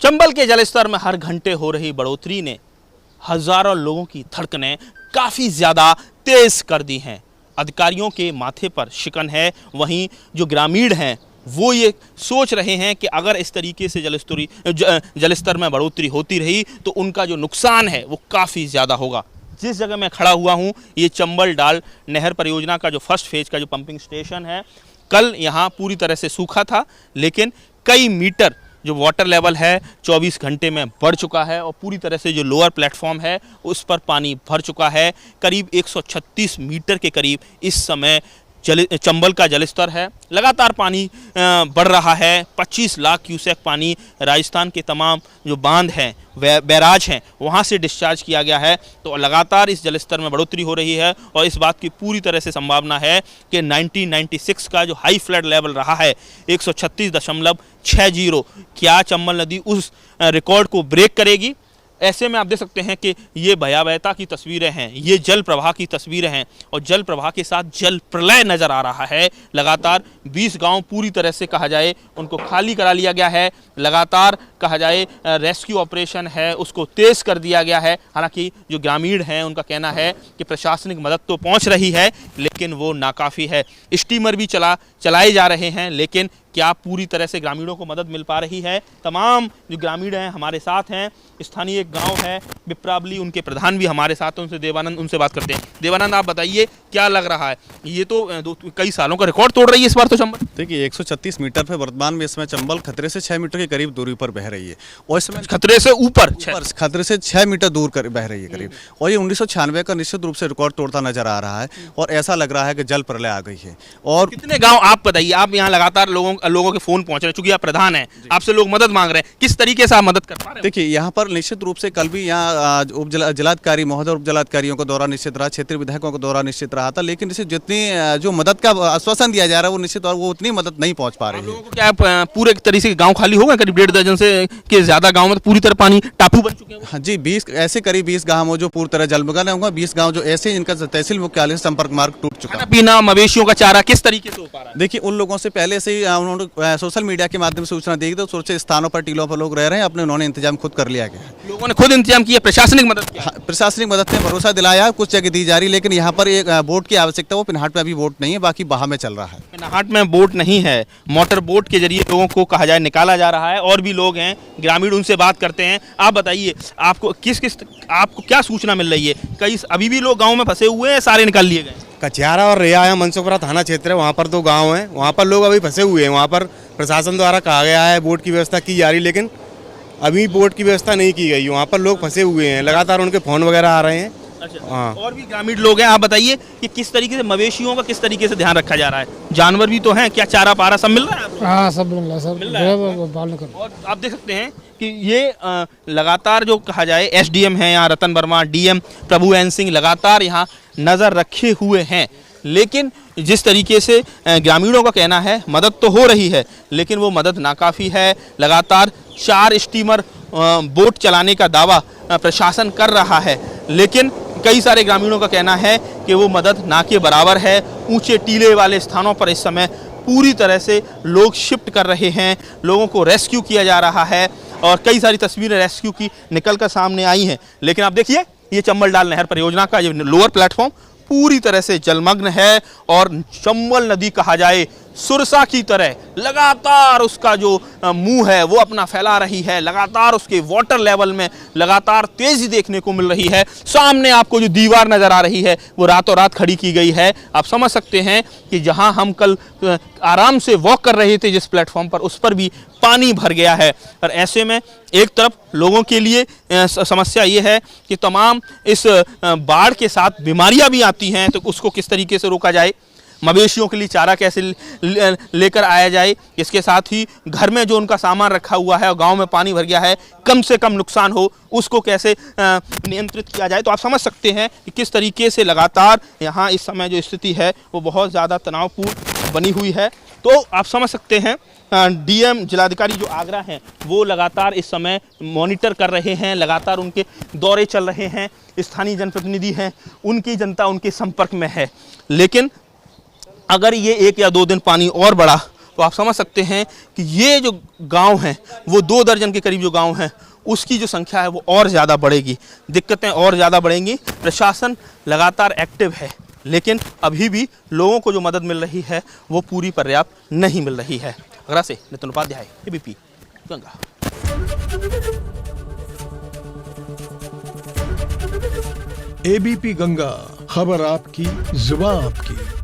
चंबल के जलस्तर में हर घंटे हो रही बढ़ोतरी ने हजारों लोगों की धड़कनें काफ़ी ज़्यादा तेज कर दी हैं। अधिकारियों के माथे पर शिकन है, वहीं जो ग्रामीण हैं वो ये सोच रहे हैं कि अगर इस तरीके से जलस्तर में बढ़ोतरी होती रही तो उनका जो नुकसान है वो काफ़ी ज़्यादा होगा। जिस जगह मैं खड़ा हुआ हूँ ये चंबल डाल नहर परियोजना का जो फर्स्ट फेज का जो पंपिंग स्टेशन है। कल यहाँ पूरी तरह से सूखा था, लेकिन कई मीटर जो वाटर लेवल है 24 घंटे में बढ़ चुका है और पूरी तरह से जो लोअर प्लेटफॉर्म है उस पर पानी भर चुका है। करीब 136 मीटर के करीब इस समय चंबल का जलस्तर है। लगातार पानी बढ़ रहा है। 25 लाख क्यूसेक पानी राजस्थान के तमाम जो बांध हैं, बैराज हैं, वहाँ से डिस्चार्ज किया गया है। तो लगातार इस जलस्तर में बढ़ोतरी हो रही है और इस बात की पूरी तरह से संभावना है कि 1996 का जो हाई फ्लड लेवल रहा है 136.60, क्या चंबल नदी उस रिकॉर्ड को ब्रेक करेगी। ऐसे में आप देख सकते हैं कि ये भयावहता की तस्वीरें हैं, ये जल प्रवाह की तस्वीरें हैं और जल प्रवाह के साथ जल प्रलय नज़र आ रहा है। लगातार 20 गांव पूरी तरह से कहा जाए उनको खाली करा लिया गया है। लगातार कहा जाए रेस्क्यू ऑपरेशन है उसको तेज़ कर दिया गया है। हालांकि जो ग्रामीण हैं उनका कहना है कि प्रशासनिक मदद तो पहुंच रही है लेकिन वो नाकाफ़ी है। स्टीमर भी चलाए जा रहे हैं, लेकिन क्या पूरी तरह से ग्रामीणों को मदद मिल पा रही है। तमाम जो ग्रामीण हैं हमारे साथ हैं। स्थानीय एक गांव है बिप्रावली, उनके प्रधान भी हमारे साथ हैं, उनसे देवानंद, उनसे बात करते हैं। देवानंद, आप बताइए क्या लग रहा है, ये तो कई सालों का रिकॉर्ड तोड़ रही है इस बार तो चंबल। देखिए 136 मीटर पे वर्तमान में इसमें चंबल खतरे से 6 मीटर के करीब दूरी पर बह रही है और इसमें खतरे से ऊपर खतरे से 6 मीटर दूर बह रही है करीब। और ये 1996 का निश्चित रूप से रिकॉर्ड तोड़ता नजर आ रहा है और ऐसा लग रहा है कि जल प्रलय आ गई है। और कितने गाँव आप बताइए, आप यहाँ लगातार लोगों के फोन पहुंच रहे हैं, चूंकि आप प्रधान हैं, आपसे लोग मदद मांग रहे हैं, किस तरीके से आप मदद कर पा रहे हैं? देखिए यहाँ पर निश्चित रूप से कल भी यहाँ उप जिलाधिकारी महोदय, उप जिलाधिकारियों का दौरा निश्चित रहा, क्षेत्रीय विधायकों का दौरा निश्चित रहा था, लेकिन इसे जितनी जो मदद का आश्वासन दिया जा रहा है वो निश्चित और वो उतनी मदद नहीं पहुंच पा रही है। लोगों को क्या पूरे तरीके से गांव खाली हो गए? करीब 1.5 दर्जन से के ज्यादा गांव में पूरी तरह पानी टापू बन चुके हैं। हाँ जी, 20 ऐसे करीब 20 गाँव जो पूरी तरह जलमग्न होंगे, 20 गाँव जो ऐसे जिनका तहसील मुख्यालय से संपर्क मार्ग टूट चुका है। पीना, मवेशियों का चारा किस तरीके से हो पा रहा है? देखिए उन लोगों से पहले से उन्होंने सोशल मीडिया के माध्यम से सूचना दी तो सुरक्षित स्थानों पर, टीलों पर लोग रह रहे हैं, अपने उन्होंने इंतजाम खुद कर लिया गया। लोगों ने खुद इंतजाम किया, प्रशासनिक मदद किया। प्रशासनिक मदद ने भरोसा दिलाया, कुछ जगह दी जा रही, लेकिन यहाँ पर एक बोट की आवश्यकता, वो पिनहाट में अभी बोट नहीं है, बाकी बहा में चल रहा है। पिनहाट में बोट नहीं है, मोटर बोट के जरिए लोगों को कहा जाए निकाला जा रहा है। और भी लोग हैं ग्रामीण, उनसे बात करते हैं। आप बताइए, आपको आपको क्या सूचना मिल रही है? कई अभी भी लोग गाँव में फंसे हुए हैं, सारे निकाल लिए गए? कचियारा और रेया है, मनसुखपुरा थाना क्षेत्र है, वहाँ पर 2 गांव हैं, वहाँ पर लोग अभी फंसे हुए हैं। वहाँ पर प्रशासन द्वारा कहा गया है बोट की व्यवस्था की जा रही, लेकिन अभी बोट की व्यवस्था नहीं की गई। वहाँ पर लोग फंसे हुए हैं, लगातार उनके फोन वगैरह आ रहे हैं। अच्छा, हाँ। और भी ग्रामीण लोग हैं, आप बताइए कि किस तरीके से मवेशियों का किस तरीके से ध्यान रखा जा रहा है? जानवर भी तो हैं, क्या चारा पारा सब मिल रहा है? हाँ, सब मिल रहा है, सब मिल रहा है। और आप देख सकते हैं कि ये लगातार जो कहा जाए एसडीएम है यहाँ रतन वर्मा, डीएम प्रभु एन सिंह लगातार यहाँ नज़र रखे हुए हैं। लेकिन जिस तरीके से ग्रामीणों का कहना है मदद तो हो रही है, लेकिन वो मदद नाकाफ़ी है। लगातार 4 स्टीमर बोट चलाने का दावा प्रशासन कर रहा है, लेकिन कई सारे ग्रामीणों का कहना है कि वो मदद ना के बराबर है। ऊंचे टीले वाले स्थानों पर इस समय पूरी तरह से लोग शिफ्ट कर रहे हैं, लोगों को रेस्क्यू किया जा रहा है और कई सारी तस्वीरें रेस्क्यू की निकल कर सामने आई हैं। लेकिन आप देखिए ये चंबल डाल नहर परियोजना का ये लोअर प्लेटफॉर्म पूरी तरह से जलमग्न है और चंबल नदी कहा जाए सुरसा की तरह लगातार उसका जो मुंह है वो अपना फैला रही है। लगातार उसके वाटर लेवल में लगातार तेजी देखने को मिल रही है। सामने आपको जो दीवार नज़र आ रही है वो रातों रात खड़ी की गई है। आप समझ सकते हैं कि जहां हम कल आराम से वॉक कर रहे थे जिस प्लेटफॉर्म पर, उस पर भी पानी भर गया है। और ऐसे में एक तरफ लोगों के लिए समस्या ये है कि तमाम इस बाढ़ के साथ बीमारियां भी आती हैं, तो उसको किस तरीके से रोका जाए, मवेशियों के लिए चारा कैसे लेकर आया जाए, इसके साथ ही घर में जो उनका सामान रखा हुआ है और गांव में पानी भर गया है, कम से कम नुकसान हो उसको कैसे नियंत्रित किया जाए। तो आप समझ सकते हैं कि किस तरीके से लगातार यहाँ इस समय जो स्थिति है वो बहुत ज़्यादा तनावपूर्ण बनी हुई है। तो आप समझ सकते हैं डीएम जिलाधिकारी जो आगरा हैं वो लगातार इस समय मॉनिटर कर रहे हैं, लगातार उनके दौरे चल रहे हैं। स्थानीय जनप्रतिनिधि हैं, उनकी जनता उनके संपर्क में है। लेकिन अगर ये 1 या 2 दिन पानी और बढ़ा तो आप समझ सकते हैं कि ये जो गांव हैं वो 2 दर्जन के करीब जो गांव हैं उसकी जो संख्या है वो और ज़्यादा बढ़ेगी, दिक्कतें और ज़्यादा बढ़ेंगी। प्रशासन लगातार एक्टिव है लेकिन अभी भी लोगों को जो मदद मिल रही है वो पूरी पर्याप्त नहीं मिल रही है। आगरा से नितिन उपाध्याय, एबीपी गंगा। एबीपी गंगा, खबर आपकी, जुबान आपकी।